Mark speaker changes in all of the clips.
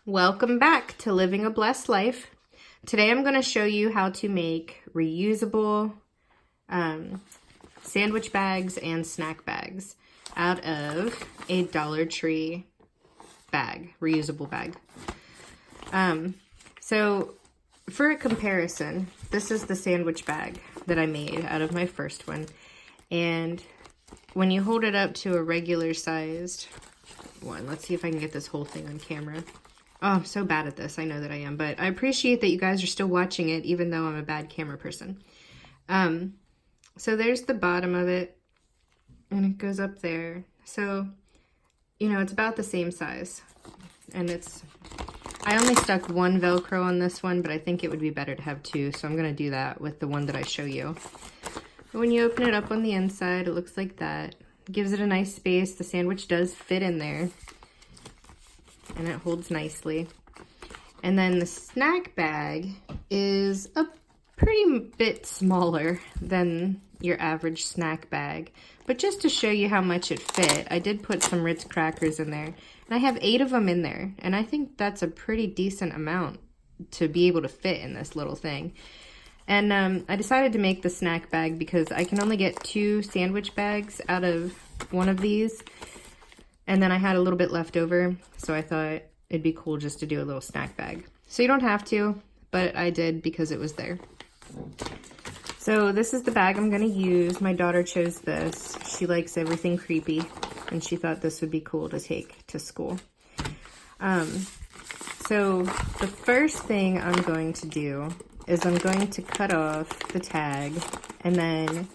Speaker 1: Welcome back to Living a Blessed Life. Today I'm going to show you how to make reusable sandwich bags and snack bags out of a Dollar Tree bag, reusable bag. So for a comparison, this is the sandwich bag that I made out of my first one. And when you hold it up to a regular sized one, let's see if I can get this whole thing on camera. Oh, I'm so bad at this. I know that I am, but I appreciate that you guys are still watching it, even though I'm a bad camera person. So there's the bottom of it, and it goes up there. So, you know, it's about the same size. And I only stuck one Velcro on this one, but I think it would be better to have two, so I'm going to do that with the one that I show you. When you open it up on the inside, it looks like that. It gives it a nice space. The sandwich does fit in there, and it holds nicely. And then the snack bag is a pretty bit smaller than your average snack bag. But just to show you how much it fit, I did put some Ritz crackers in there. And I have 8 of them in there. And I think that's a pretty decent amount to be able to fit in this little thing. And I decided to make the snack bag because I can only get 2 sandwich bags out of one of these. And then I had a little bit left over, so I thought it'd be cool just to do a little snack bag. So you don't have to, but I did because it was there. So this is the bag I'm gonna use. My daughter chose this. She likes everything creepy, and she thought this would be cool to take to school. So the first thing I'm going to do is I'm going to cut off the tag, and then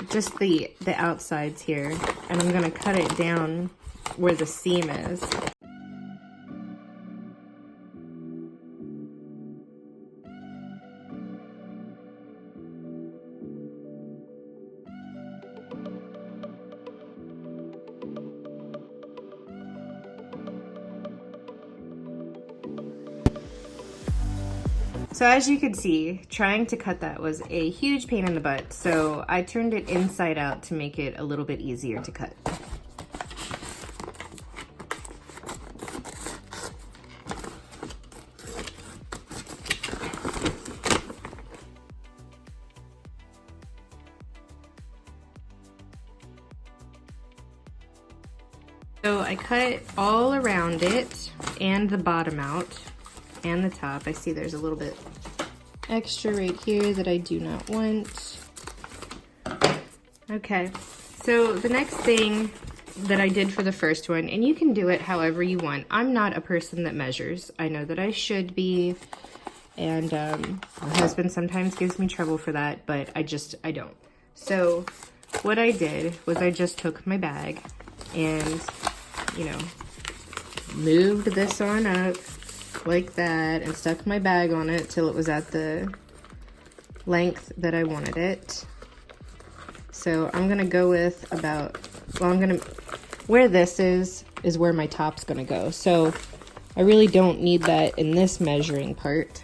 Speaker 1: just the outsides here, and I'm gonna cut it down where the seam is. So as you can see, trying to cut that was a huge pain in the butt, so I turned it inside out to make it a little bit easier to cut. So I cut all around it and the bottom out and the top. I see there's a little bit extra right here that I do not want. Okay, so the next thing that I did for the first one, and you can do it however you want. I'm not a person that measures. I know that I should be, and my husband sometimes gives me trouble for that, but I don't. So what I did was I just took my bag and, you know, moved this on up like that and stuck my bag on it till it was at the length that I wanted it. So I'm gonna go with about, well, where this is where my top's gonna go. So I really don't need that in this measuring part.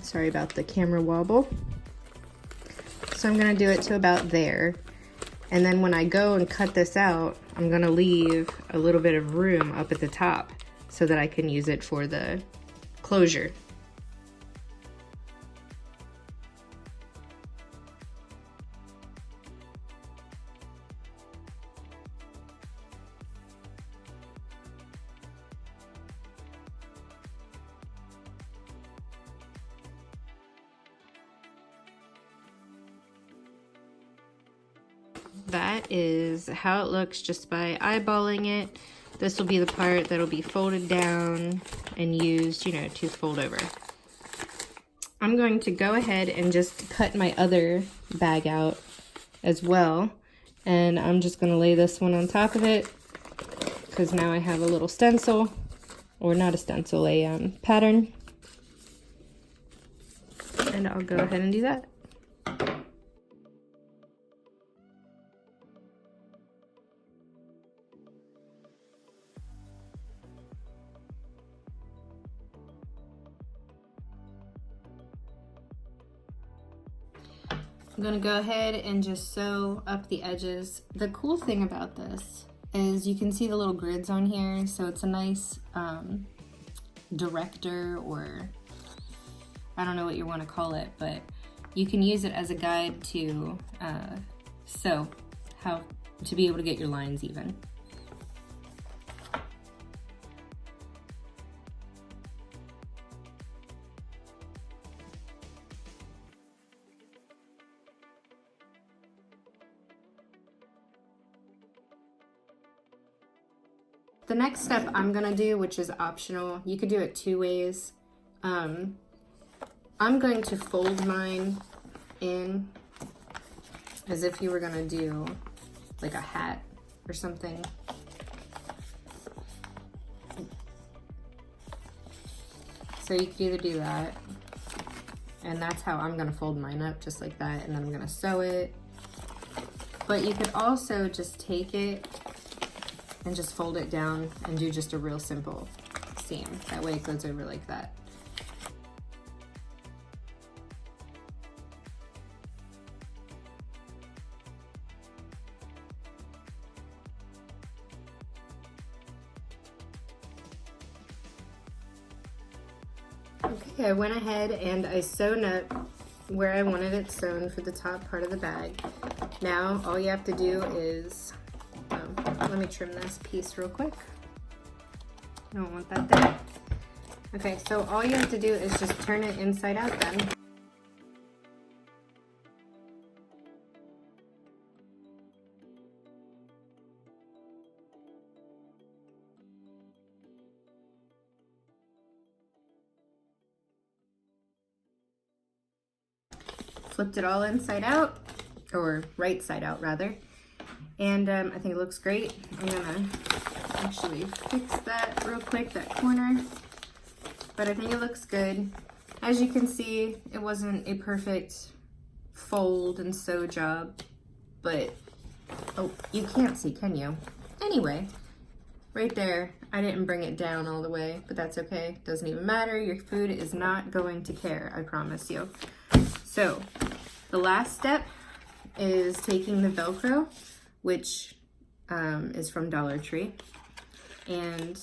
Speaker 1: Sorry about the camera wobble. So I'm gonna do it to about there. And then when I go and cut this out, I'm gonna leave a little bit of room up at the top so that I can use it for the closure. That is how it looks just by eyeballing it. This will be the part that'll be folded down and used, you know, to fold over. I'm going to go ahead and just cut my other bag out as well. And I'm just gonna lay this one on top of it because now I have a little stencil, or not a stencil, a pattern. And I'll go ahead and do that. I'm gonna go ahead and just sew up the edges. The cool thing about this is you can see the little grids on here, so it's a nice director, or I don't know what you want to call it, but you can use it as a guide to sew, how to be able to get your lines even. The next step I'm gonna do, which is optional, you could do it two ways. I'm going to fold mine in as if you were gonna do like a hat or something. So you could either do that, and that's how I'm gonna fold mine up, just like that, and then I'm gonna sew it. But you could also just take it and just fold it down and do just a real simple seam. That way it goes over like that. Okay, I went ahead and I sewn up where I wanted it sewn for the top part of the bag. Now all you have to do is let me trim this piece real quick. I don't want that there. Okay, so all you have to do is just turn it inside out then. Flipped it all inside out, or right side out rather. And I think it looks great. I'm gonna actually fix that real quick, that corner. But I think it looks good. As you can see, it wasn't a perfect fold and sew job, but, oh, you can't see, can you? Anyway, right there, I didn't bring it down all the way, but that's okay. Doesn't even matter. Your food is not going to care, I promise you. So, the last step is taking the Velcro, which is from Dollar Tree, and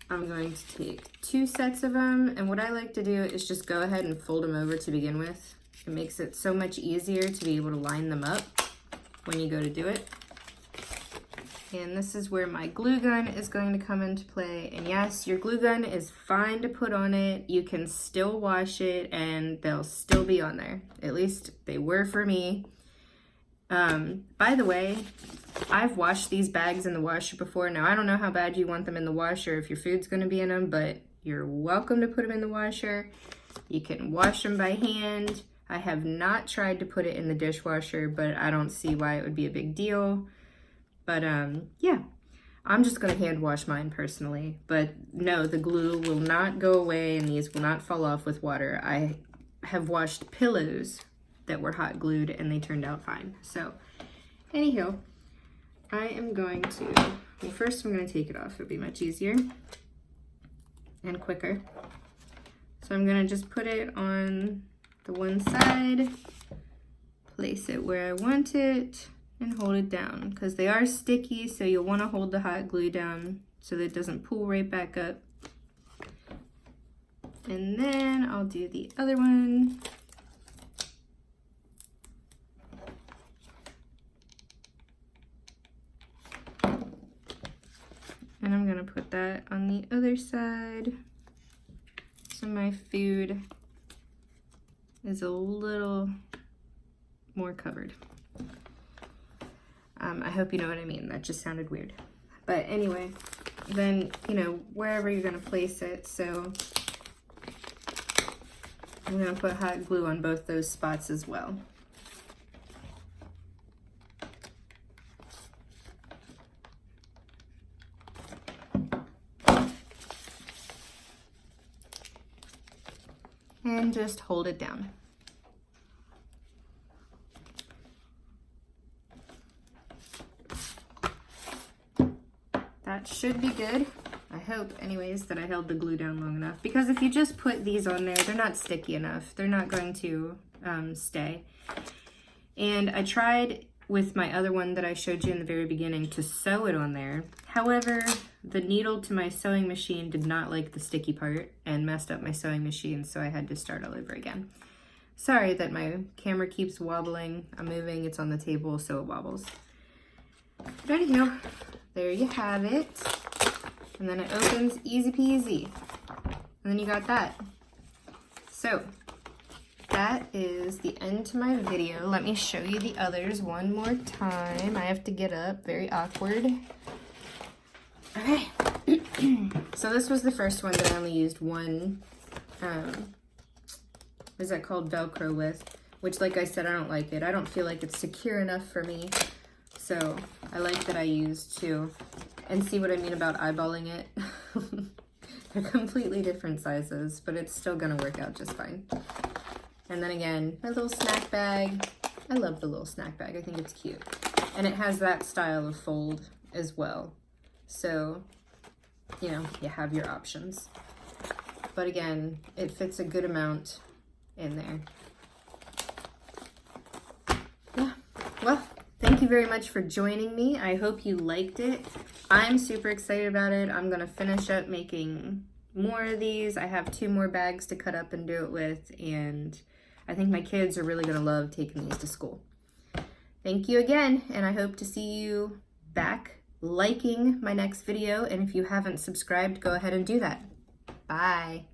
Speaker 1: I'm going to take 2 sets of them, and what I like to do is just go ahead and fold them over to begin with. It makes it so much easier to be able to line them up when you go to do it. And this is where my glue gun is going to come into play. And yes, your glue gun is fine to put on it. You can still wash it and they'll still be on there. At least they were for me. By the way, I've washed these bags in the washer before. Now, I don't know how bad you want them in the washer if your food's gonna be in them, but you're welcome to put them in the washer. You can wash them by hand. I have not tried to put it in the dishwasher, but I don't see why it would be a big deal. But yeah, I'm just gonna hand wash mine personally. But no, the glue will not go away and these will not fall off with water. I have washed pillows that were hot glued and they turned out fine. So anywho, I am going to, well, first I'm gonna take it off. It'll be much easier and quicker. So I'm gonna just put it on the one side, place it where I want it, and hold it down, because they are sticky, so you'll want to hold the hot glue down so that it doesn't pull right back up. And then I'll do the other one. And I'm gonna put that on the other side, so my food is a little more covered. I hope you know what I mean. That just sounded weird. But anyway, then, you know, wherever you're gonna place it. So I'm gonna put hot glue on both those spots as well. And just hold it down. That should be good. I hope, anyways, that I held the glue down long enough. Because if you just put these on there, they're not sticky enough. They're not going to stay. And I tried with my other one that I showed you in the very beginning to sew it on there. However, the needle to my sewing machine did not like the sticky part and messed up my sewing machine, so I had to start all over again. Sorry that my camera keeps wobbling. I'm moving, it's on the table, so it wobbles. But anyhow, there you have it. And then it opens easy peasy. And then you got that. So that is the end to my video. Let me show you the others one more time. I have to get up, very awkward. Okay. So this was the first one that I only used one, what is that called, Velcro with, which, like I said, I don't like it. I don't feel like it's secure enough for me. So I like that I used two. And see what I mean about eyeballing it? They're completely different sizes, but it's still gonna work out just fine. And then again, my little snack bag. I love the little snack bag. I think it's cute. And it has that style of fold as well. So, you know, you have your options. But again, it fits a good amount in there. Yeah, well, thank you very much for joining me. I hope you liked it. I'm super excited about it. I'm gonna finish up making more of these. I have 2 more bags to cut up and do it with, and I think my kids are really gonna love taking these to school. Thank you again, and I hope to see you back liking my next video, and if you haven't subscribed, go ahead and do that. Bye.